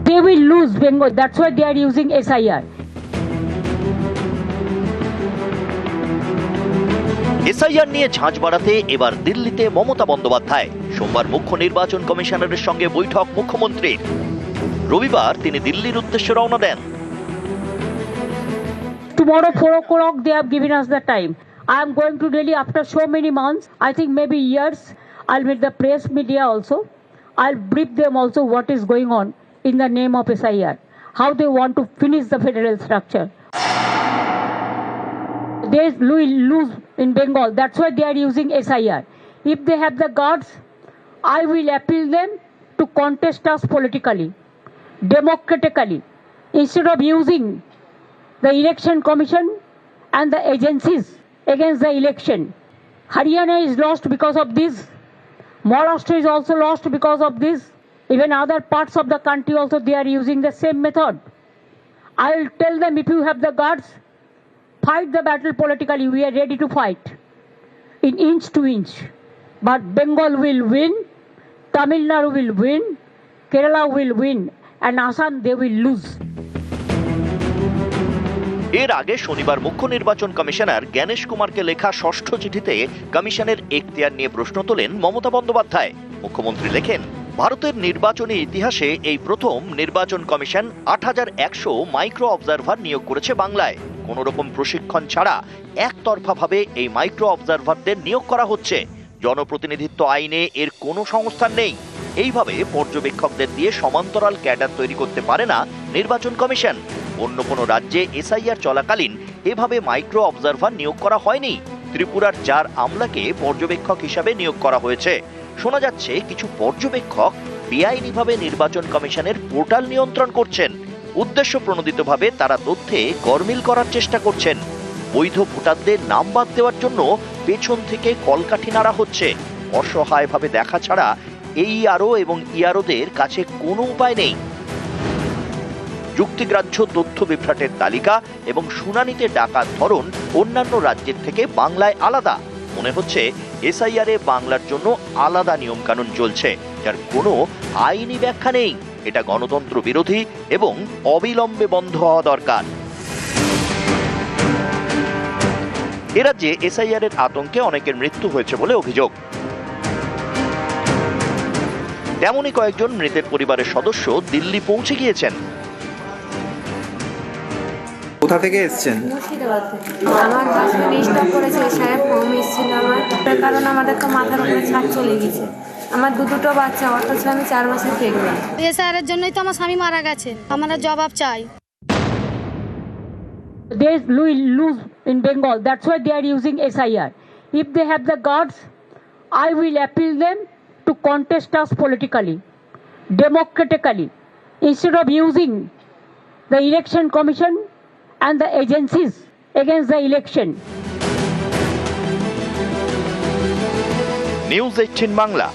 They will lose Bengal. That's why they are using SIR. SIR নিয়ে ঝাঁঝ বাড়াতে এবার দিল্লিতে মমতা বন্দ্যোপাধ্যায়। সোমবার মুখ্য নির্বাচন কমিশনারের সঙ্গে বৈঠক মুখ্যমন্ত্রীর। রবিবার তিনি দিল্লির উদ্দেশ্যে রওনা দেন। Tomorrow 4 o'clock they have given us the time. I am going to Delhi after so many months. I think maybe years. I'll meet the press media also. I'll brief them also what is going on in the name of SIR. How they want to finish the federal structure. They will lose in Bengal. That's why they are using SIR. If they have the guts, I will appeal them to contest us politically, democratically, instead of using the election commission and the agencies against the election. Haryana is lost because of this. Maharashtra is also lost because of this. Even other parts of the country also they are using the same method. I will tell them, if you have the guts, fight the battle politically. We are ready to fight in inch to inch. But Bengal will win, Tamil Nadu will win, Kerala will win, and Assam they will lose. এর আগে শনিবার মুখ্য নির্বাচন commissioner Gyanesh কুমারকে লেখা ষষ্ঠ চিঠিতে কমিশনের এখতিয়ার নিয়ে প্রশ্ন তোলেন মমতা বন্দ্যোপাধ্যায়। মুখ্যমন্ত্রী লেখেন, ভারতের নির্বাচনী ইতিহাসে এই প্রথম নির্বাচন কমিশন ৮১০০ মাইক্রো অবজারভার নিয়োগ করেছে বাংলায়। কোন রকম প্রশিক্ষণ ছাড়া একতরফাভাবে এই মাইক্রো অবজারভারদের নিয়োগ করা হচ্ছে। জনপ্রতিনিধিত্ব আইনে এর কোনো সংস্থান নেই। এইভাবে পর্যবেক্ষকদের দিয়ে সমান্তরাল ক্যাডার তৈরি করতে পারে না নির্বাচন কমিশন। অন্য কোনো রাজ্যে এসআইআর চলাকালীন এভাবে মাইক্রো অবজারভার নিয়োগ করা হয়নি। ত্রিপুরার ৪ আমলাকে পর্যবেক্ষক হিসাবে নিয়োগ করা হয়েছে। শোনা যাচ্ছে কিছু পর্যবেক্ষক বেআইনিভাবে নির্বাচন কমিশনের পোর্টাল নিয়ন্ত্রণ করছেন। উদ্দেশ্য প্রণোদিতভাবে তারা তথ্যে গরমিল করার চেষ্টা করছেন। বৈধ ভোটারদের নাম বাদ দেওয়ার জন্য পেছন থেকে কলকাঠি নাড়া হচ্ছে। অসহায়ভাবে দেখা ছাড়া এইআরও এবং ইআরওদের কাছে কোনো উপায় নেই। যুক্তিগ্রাহ্য তথ্য বিভ্রাটের তালিকা এবং শুনানিতে ডাকার ধরন অন্যান্য রাজ্যের থেকে বাংলায় আলাদা। মনে হচ্ছে এসআইআরে বাংলার জন্য আলাদা নিয়মকানুন চলছে, যার কোনো আইনি ব্যাখ্যা নেই। এটা গণতন্ত্র বিরোধী এবং অবিলম্বে বন্ধ হওয়া দরকার। এ রাজ্যে এসআইআর এর আতঙ্কে অনেকের মৃত্যু হয়েছে বলে অভিযোগ। তেমনই কয়েকজন মৃতের পরিবারের সদস্য দিল্লি পৌঁছে গিয়েছেন। কোথা থেকে এসেছেন? আমার হাজবেন্ড স্টক করেছে, সাহেব ফর্ম এসেছিল আমার, তার কারণ আমাদের তো মাথার উপরে ছাদ চলে গেছে। আমার দুটো বাচ্চা, অথচ আমি 4 মাসের প্রেগনেন্ট। এসআইআরের জন্যই তো আমার স্বামী মারা গেছে। আমরা জবাব চাই। They will lose in Bengal. That's why they are using SIR. If they have the guts, I will appeal them to contest us politically, democratically, instead of using the election commission and the agencies against the election. News 18 Bangla.